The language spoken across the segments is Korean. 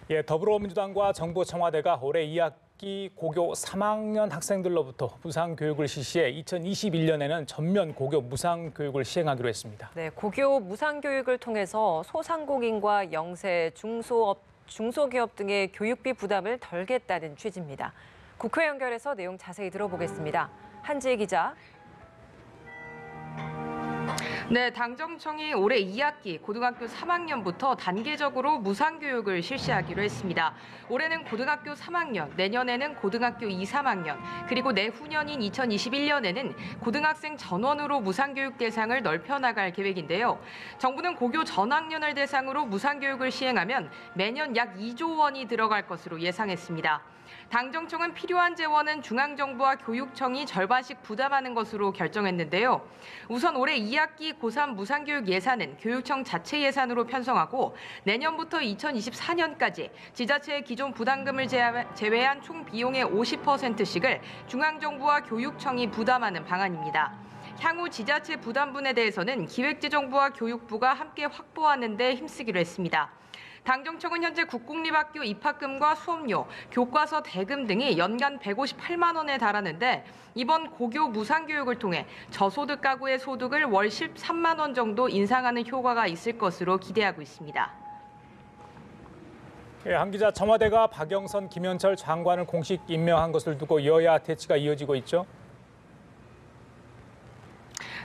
예, 더불어민주당과 정부 청와대가 올해 2학기 고교 3학년 학생들로부터 무상교육을 실시해 2021년에는 전면 고교 무상교육을 시행하기로 했습니다. 네, 고교 무상교육을 통해서 소상공인과 영세, 중소기업 등의 교육비 부담을 덜겠다는 취지입니다. 국회 연결해서 내용 자세히 들어보겠습니다. 한지혜 기자. 네, 당정청이 올해 2학기 고등학교 3학년부터 단계적으로 무상교육을 실시하기로 했습니다. 올해는 고등학교 3학년, 내년에는 고등학교 2, 3학년, 그리고 내후년인 2021년에는 고등학생 전원으로 무상교육 대상을 넓혀나갈 계획인데요. 정부는 고교 전학년을 대상으로 무상교육을 시행하면 매년 약 2조 원이 들어갈 것으로 예상했습니다. 당정청은 필요한 재원은 중앙정부와 교육청이 절반씩 부담하는 것으로 결정했는데요. 우선 올해 2학기 고3 무상교육 예산은 교육청 자체 예산으로 편성하고 내년부터 2024년까지 지자체의 기존 부담금을 제외한 총 비용의 50%씩을 중앙정부와 교육청이 부담하는 방안입니다. 향후 지자체 부담분에 대해서는 기획재정부와 교육부가 함께 확보하는 데 힘쓰기로 했습니다. 당정청은 현재 국공립학교 입학금과 수업료, 교과서 대금 등이 연간 158만 원에 달하는데 이번 고교 무상교육을 통해 저소득 가구의 소득을 월 13만 원 정도 인상하는 효과가 있을 것으로 기대하고 있습니다. 예, 한 기자, 청와대가 박영선, 김현철 장관을 공식 임명한 것을 두고 여야 대치가 이어지고 있죠?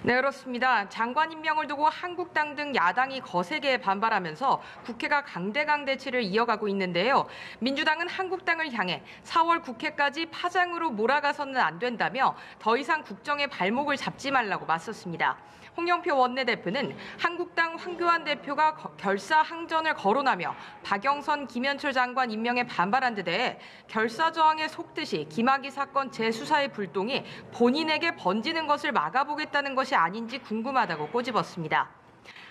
네, 그렇습니다. 장관 임명을 두고 한국당 등 야당이 거세게 반발하면서 국회가 강대강 대치를 이어가고 있는데요. 민주당은 한국당을 향해 4월 국회까지 파장으로 몰아가서는 안 된다며 더 이상 국정의 발목을 잡지 말라고 맞섰습니다. 홍영표 원내대표는 한국당 황교안 대표가 결사항전을 거론하며 박영선, 김현철 장관 임명에 반발한 데 대해 결사저항에 속듯이 김학의 사건 재수사의 불똥이 본인에게 번지는 것을 막아보겠다는 것이 아닌지 궁금하다고 꼬집었습니다.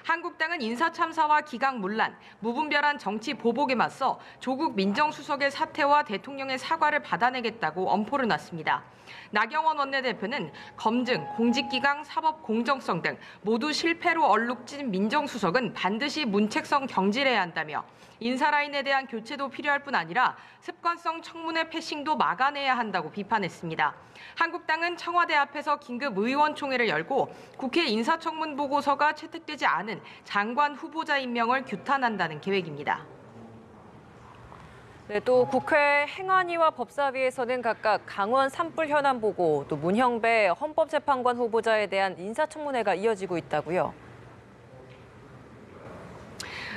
한국당은 인사참사와 기강문란, 무분별한 정치 보복에 맞서 조국 민정수석의 사퇴와 대통령의 사과를 받아내겠다고 엄포를 놨습니다. 나경원 원내대표는 검증, 공직기강, 사법 공정성 등 모두 실패로 얼룩진 민정수석은 반드시 문책성 경질해야 한다며 인사라인에 대한 교체도 필요할 뿐 아니라 습관성 청문회 패싱도 막아내야 한다고 비판했습니다. 한국당은 청와대 앞에서 긴급 의원총회를 열고 국회 인사청문 보고서가 채택되지 않은 장관 후보자 임명을 규탄한다는 계획입니다. 네, 또 국회 행안위와 법사위에서는 각각 강원 산불 현안 보고 또 문형배 헌법재판관 후보자에 대한 인사청문회가 이어지고 있다고요.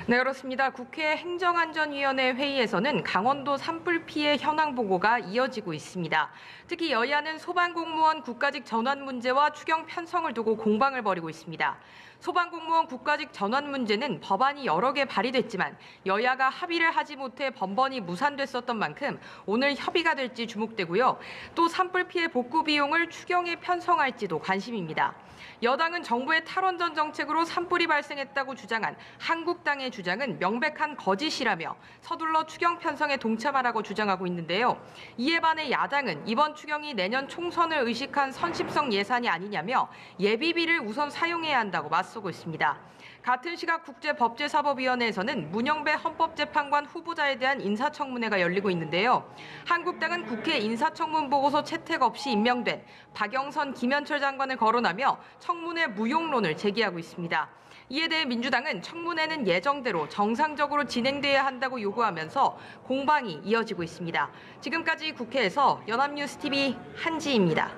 네, 그렇습니다. 국회 행정안전위원회 회의에서는 강원도 산불 피해 현황 보고가 이어지고 있습니다. 특히 여야는 소방공무원 국가직 전환 문제와 추경 편성을 두고 공방을 벌이고 있습니다. 소방공무원 국가직 전환 문제는 법안이 여러 개 발의됐지만 여야가 합의를 하지 못해 번번이 무산됐었던 만큼 오늘 협의가 될지 주목되고요. 또 산불 피해 복구 비용을 추경에 편성할지도 관심입니다. 여당은 정부의 탈원전 정책으로 산불이 발생했다고 주장한 한국당의 주장은 명백한 거짓이라며 서둘러 추경 편성에 동참하라고 주장하고 있는데요. 이에 반해 야당은 이번 추경이 내년 총선을 의식한 선심성 예산이 아니냐며 예비비를 우선 사용해야 한다고 맞서고 있습니다. 같은 시각 국제법제사법위원회에서는 문형배 헌법재판관 후보자에 대한 인사청문회가 열리고 있는데요. 한국당은 국회 인사청문 보고서 채택 없이 임명된 박영선, 김현철 장관을 거론하며 청문회 무용론을 제기하고 있습니다. 이에 대해 민주당은 청문회는 예정대로 정상적으로 진행돼야 한다고 요구하면서 공방이 이어지고 있습니다. 지금까지 국회에서 연합뉴스TV 한지희입니다.